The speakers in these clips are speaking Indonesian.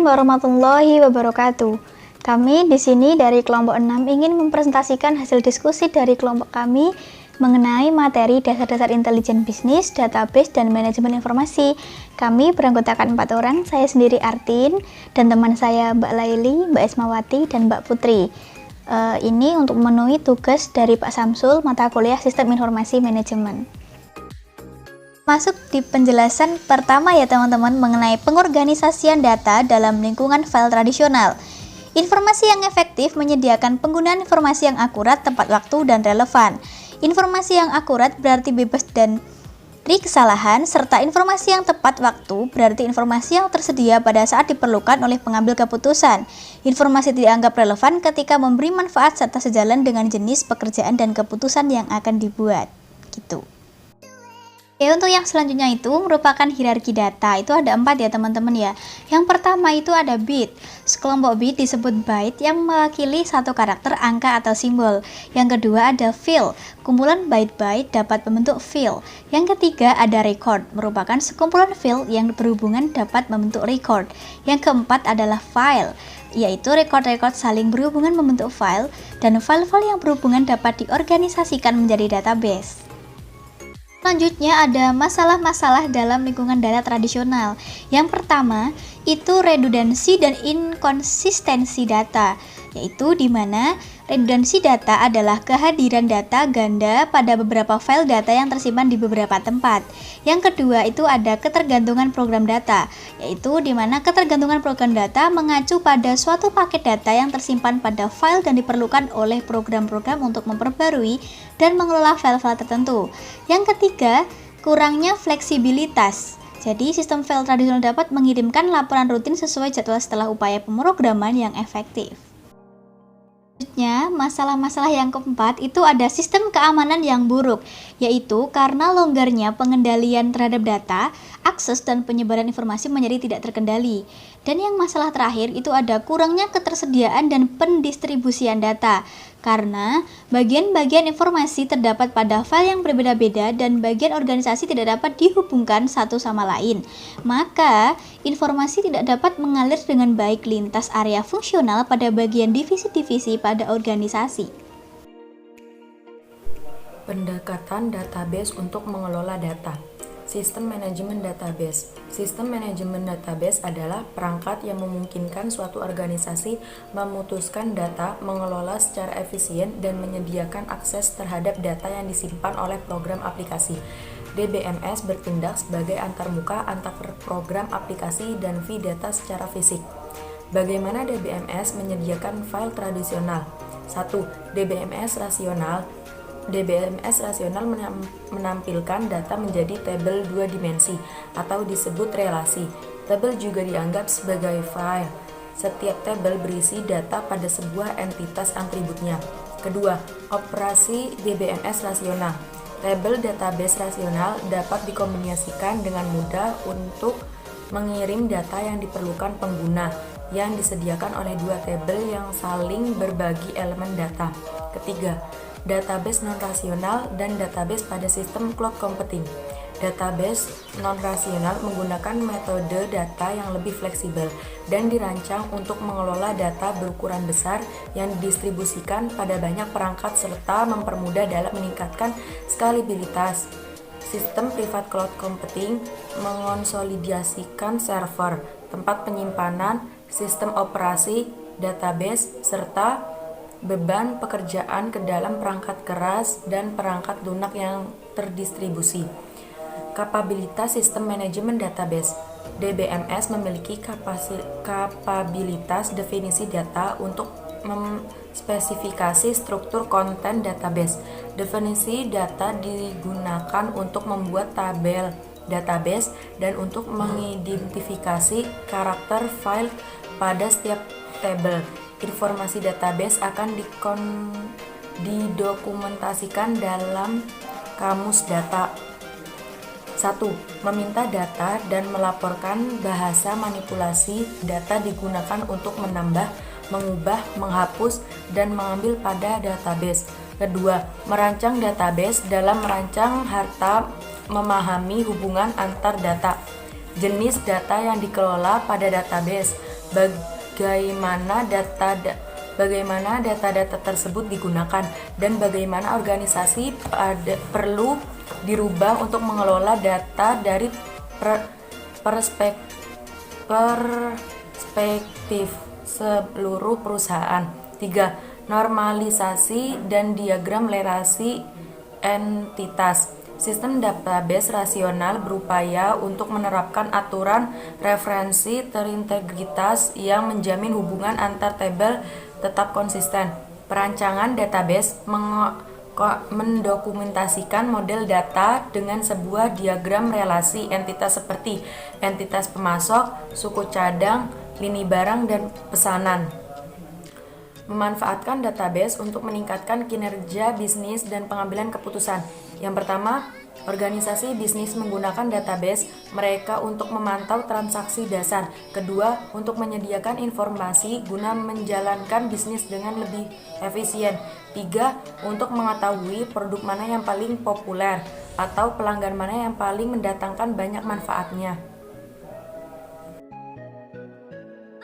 Assalamualaikum warahmatullahi wabarakatuh. Kami di sini dari kelompok 6 ingin mempresentasikan hasil diskusi dari kelompok kami mengenai materi dasar-dasar intelijen bisnis, database, dan manajemen informasi. Kami beranggotakan 4 orang, saya sendiri Artin, dan teman saya Mbak Laili, Mbak Ismawati, dan Mbak Putri. Ini untuk memenuhi tugas dari Pak Samsul, mata kuliah Sistem Informasi Manajemen. Masuk di penjelasan pertama ya teman-teman mengenai pengorganisasian data dalam lingkungan file tradisional. Informasi yang efektif menyediakan penggunaan informasi yang akurat, tepat waktu, dan relevan. Informasi yang akurat berarti bebas dari kesalahan, serta informasi yang tepat waktu berarti informasi yang tersedia pada saat diperlukan oleh pengambil keputusan. Informasi dianggap relevan ketika memberi manfaat serta sejalan dengan jenis pekerjaan dan keputusan yang akan dibuat. Gitu. Oke, untuk yang selanjutnya itu merupakan hierarki data. Itu ada 4 ya teman-teman ya. Yang pertama itu ada bit. Sekelompok bit disebut byte yang mewakili satu karakter, angka, atau simbol. Yang kedua ada field. Kumpulan byte-byte dapat membentuk field. Yang ketiga ada record. Merupakan sekumpulan field yang berhubungan dapat membentuk record. Yang keempat adalah file, yaitu record-record saling berhubungan membentuk file, dan file-file yang berhubungan dapat diorganisasikan menjadi database. Selanjutnya ada masalah-masalah dalam lingkungan data tradisional. Yang pertama itu redundansi dan inkonsistensi data, yaitu di mana redundansi data adalah kehadiran data ganda pada beberapa file data yang tersimpan di beberapa tempat. Yang kedua itu ada ketergantungan program data, yaitu di mana ketergantungan program data mengacu pada suatu paket data yang tersimpan pada file dan diperlukan oleh program-program untuk memperbarui dan mengelola file-file tertentu. Yang ketiga, kurangnya fleksibilitas. Jadi, sistem file tradisional dapat mengirimkan laporan rutin sesuai jadwal setelah upaya pemrograman yang efektif. Selanjutnya, masalah-masalah yang keempat itu ada sistem keamanan yang buruk, yaitu karena longgarnya pengendalian terhadap data, akses dan penyebaran informasi menjadi tidak terkendali. Dan yang masalah terakhir itu ada kurangnya ketersediaan dan pendistribusian data, karena bagian-bagian informasi terdapat pada file yang berbeda-beda dan bagian organisasi tidak dapat dihubungkan satu sama lain. Maka, informasi tidak dapat mengalir dengan baik lintas area fungsional pada bagian divisi-divisi pada organisasi. Pendekatan database untuk mengelola data. Sistem manajemen database. Sistem manajemen database adalah perangkat yang memungkinkan suatu organisasi memutuskan data, mengelola secara efisien, dan menyediakan akses terhadap data yang disimpan oleh program aplikasi. DBMS bertindak sebagai antarmuka antar program aplikasi dan data secara fisik. Bagaimana DBMS menyediakan file tradisional? 1. DBMS rasional. DBMS rasional menampilkan data menjadi tabel 2 dimensi atau disebut relasi. Tabel juga dianggap sebagai file. Setiap tabel berisi data pada sebuah entitas atributnya. Kedua, operasi DBMS rasional. Tabel database rasional dapat dikombinasikan dengan mudah untuk mengirim data yang diperlukan pengguna yang disediakan oleh dua tabel yang saling berbagi elemen data. Ketiga, database non-rasional dan database pada sistem cloud computing. Database non-rasional menggunakan metode data yang lebih fleksibel dan dirancang untuk mengelola data berukuran besar yang didistribusikan pada banyak perangkat serta mempermudah dalam meningkatkan skalabilitas. Sistem private cloud computing mengonsolidasikan server, tempat penyimpanan, sistem operasi, database, serta beban pekerjaan ke dalam perangkat keras dan perangkat lunak yang terdistribusi. Kapabilitas sistem manajemen database. DBMS memiliki kapabilitas definisi data untuk memspesifikasi struktur konten database. Definisi data digunakan untuk membuat tabel database dan untuk mengidentifikasi karakter file pada setiap tabel. Informasi database akan didokumentasikan dalam kamus data. 1. Meminta data dan melaporkan. Bahasa manipulasi data digunakan untuk menambah, mengubah, menghapus, dan mengambil pada database. Kedua, merancang database. Dalam merancang harta memahami hubungan antar data. Jenis data yang dikelola pada database. bagaimana data-data tersebut digunakan, dan bagaimana organisasi perlu dirubah untuk mengelola data dari perspektif seluruh perusahaan. 3. Normalisasi dan diagram relasi entitas. Sistem database rasional berupaya untuk menerapkan aturan referensi terintegritas yang menjamin hubungan antar tabel tetap konsisten. Perancangan database mendokumentasikan model data dengan sebuah diagram relasi entitas seperti entitas pemasok, suku cadang, lini barang, dan pesanan. Memanfaatkan database untuk meningkatkan kinerja bisnis dan pengambilan keputusan. Yang pertama, organisasi bisnis menggunakan database mereka untuk memantau transaksi dasar. Kedua, untuk menyediakan informasi guna menjalankan bisnis dengan lebih efisien. 3. Untuk mengetahui produk mana yang paling populer atau pelanggan mana yang paling mendatangkan banyak manfaatnya.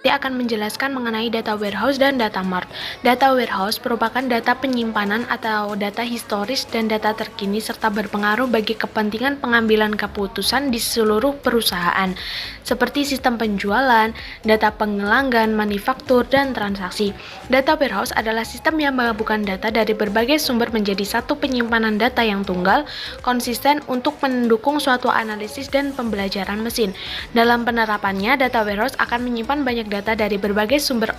Dia akan menjelaskan mengenai data warehouse dan data mart. Data warehouse merupakan data penyimpanan atau data historis dan data terkini serta berpengaruh bagi kepentingan pengambilan keputusan di seluruh perusahaan, seperti sistem penjualan, data pelanggan, manufaktur, dan transaksi. Data warehouse adalah sistem yang menggabungkan data dari berbagai sumber menjadi satu penyimpanan data yang tunggal, konsisten untuk mendukung suatu analisis dan pembelajaran mesin. Dalam penerapannya, data warehouse akan menyimpan banyak data dari berbagai sumber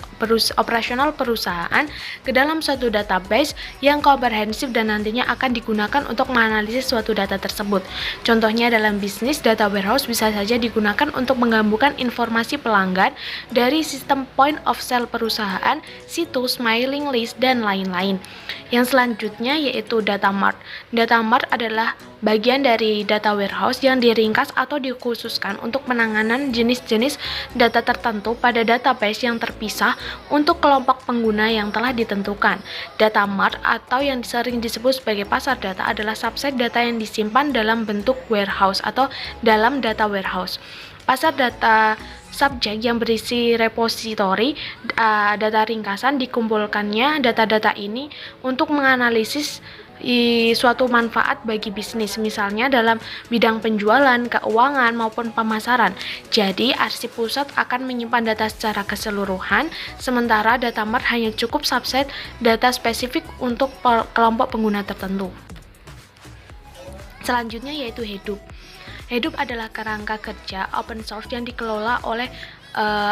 operasional perusahaan ke dalam suatu database yang komprehensif dan nantinya akan digunakan untuk menganalisis suatu data tersebut. Contohnya dalam bisnis, data warehouse bisa saja digunakan untuk menggabungkan informasi pelanggan dari sistem point of sale perusahaan, situs, mailing list, dan lain-lain. Yang selanjutnya yaitu data mart. Data mart adalah bagian dari data warehouse yang diringkas atau dikhususkan untuk penanganan jenis-jenis data tertentu pada database yang terpisah untuk kelompok pengguna yang telah ditentukan. Data mart atau yang sering disebut sebagai pasar data adalah subset data yang disimpan dalam bentuk warehouse atau dalam data warehouse. Pasar data subjek yang berisi repositori data ringkasan dikumpulkannya data-data ini untuk menganalisis suatu manfaat bagi bisnis, misalnya dalam bidang penjualan, keuangan, maupun pemasaran. Jadi, arsip pusat akan menyimpan data secara keseluruhan, sementara data mart hanya cukup subset data spesifik untuk kelompok pengguna tertentu. Selanjutnya yaitu Hadoop. Hadoop adalah kerangka kerja open source yang dikelola oleh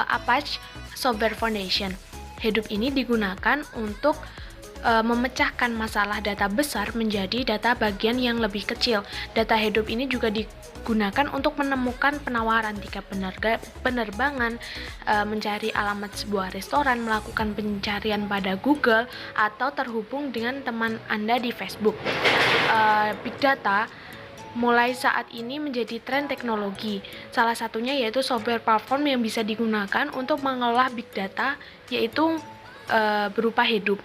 Apache Software Foundation. Hadoop ini digunakan untuk memecahkan masalah data besar menjadi data bagian yang lebih kecil. Data Hadoop ini juga digunakan untuk menemukan penawaran tiket penerbangan, mencari alamat sebuah restoran, melakukan pencarian pada Google, atau terhubung dengan teman Anda di Facebook. Big Data mulai saat ini menjadi tren teknologi. Salah satunya yaitu software platform yang bisa digunakan untuk mengolah big data, yaitu berupa Hadoop.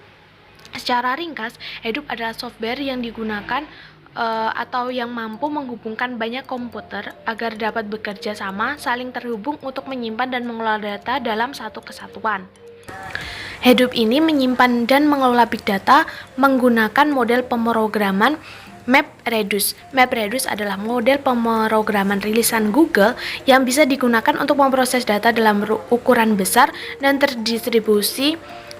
Secara ringkas, Hadoop adalah software yang digunakan atau yang mampu menghubungkan banyak komputer agar dapat bekerja sama, saling terhubung untuk menyimpan dan mengelola data dalam satu kesatuan. Hadoop ini menyimpan dan mengelola big data menggunakan model pemrograman MapReduce. MapReduce adalah model pemrograman rilisan Google yang bisa digunakan untuk memproses data dalam ukuran besar dan terdistribusi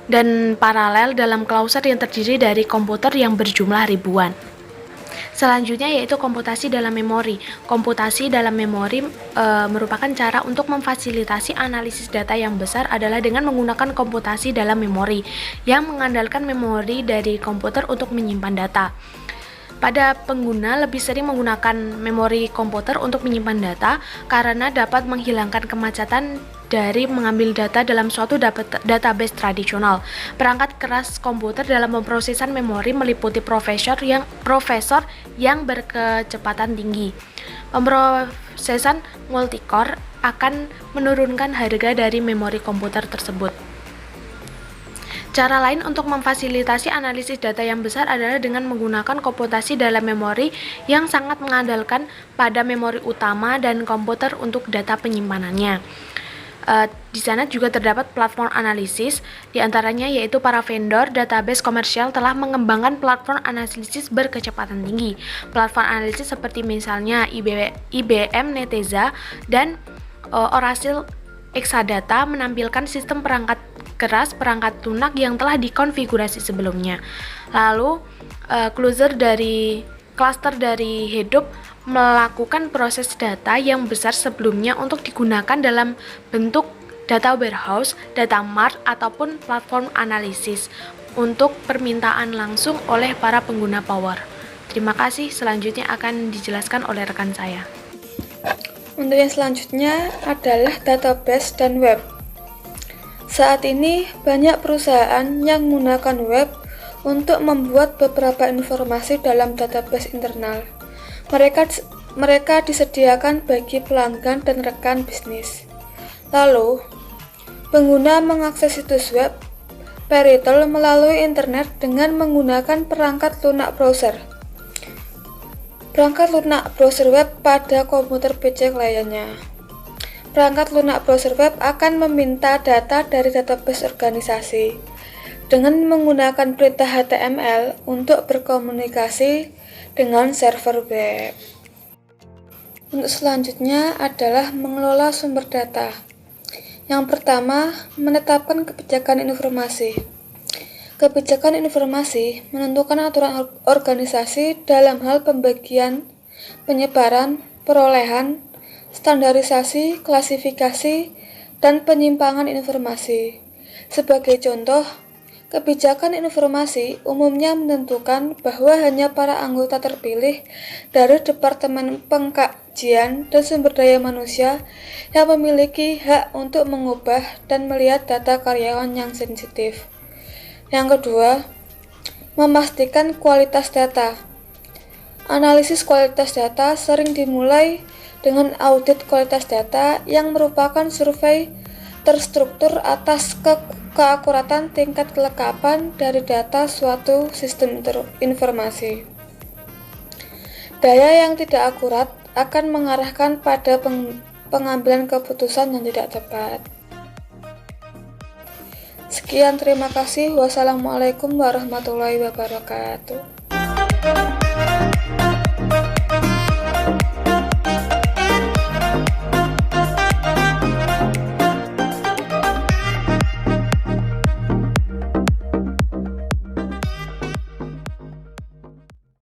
dan paralel dalam klausur yang terdiri dari komputer yang berjumlah ribuan. Selanjutnya yaitu komputasi dalam memori. Komputasi dalam memori merupakan cara untuk memfasilitasi analisis data yang besar adalah dengan menggunakan komputasi dalam memori yang mengandalkan memori dari komputer untuk menyimpan data. Pada pengguna lebih sering menggunakan memori komputer untuk menyimpan data karena dapat menghilangkan kemacetan dari mengambil data dalam suatu database tradisional. Perangkat keras komputer dalam pemrosesan memori meliputi prosesor yang berkecepatan tinggi. Pemrosesan multicore akan menurunkan harga dari memori komputer tersebut. Cara lain untuk memfasilitasi analisis data yang besar adalah dengan menggunakan komputasi dalam memori yang sangat mengandalkan pada memori utama dan komputer untuk data penyimpanannya. Di sana juga terdapat platform analisis, diantaranya yaitu para vendor database komersial telah mengembangkan platform analisis berkecepatan tinggi. Platform analisis seperti misalnya IBM Netezza dan Oracle Exadata menampilkan sistem perangkat keras perangkat lunak yang telah dikonfigurasi sebelumnya. Lalu cluster dari Hadoop melakukan proses data yang besar sebelumnya untuk digunakan dalam bentuk data warehouse, data mart, ataupun platform analisis untuk permintaan langsung oleh para pengguna Power. Terima kasih, selanjutnya akan dijelaskan oleh rekan saya. Untuk yang selanjutnya adalah database dan web. Saat ini banyak perusahaan yang menggunakan web untuk membuat beberapa informasi dalam database internal. Mereka disediakan bagi pelanggan dan rekan bisnis. Lalu, pengguna mengakses situs web Peritel melalui internet dengan menggunakan perangkat lunak browser. Perangkat lunak browser web pada komputer PC kliennya. Perangkat lunak browser web akan meminta data dari database organisasi dengan menggunakan perintah HTML untuk berkomunikasi dengan server web. Untuk selanjutnya adalah mengelola sumber data. Yang pertama, menetapkan kebijakan informasi. Kebijakan informasi menentukan aturan organisasi dalam hal pembagian, penyebaran, perolehan, standarisasi, klasifikasi, dan penyimpangan informasi. Sebagai contoh, kebijakan informasi umumnya menentukan bahwa hanya para anggota terpilih dari Departemen Pengkajian dan Sumber Daya Manusia yang memiliki hak untuk mengubah dan melihat data karyawan yang sensitif. Yang kedua, memastikan kualitas data. Analisis kualitas data sering dimulai dengan audit kualitas data yang merupakan survei terstruktur atas keakuratan tingkat kelengkapan dari data suatu sistem informasi. Daya yang tidak akurat akan mengarahkan pada pengambilan keputusan yang tidak tepat. Sekian, terima kasih. Wassalamualaikum warahmatullahi wabarakatuh.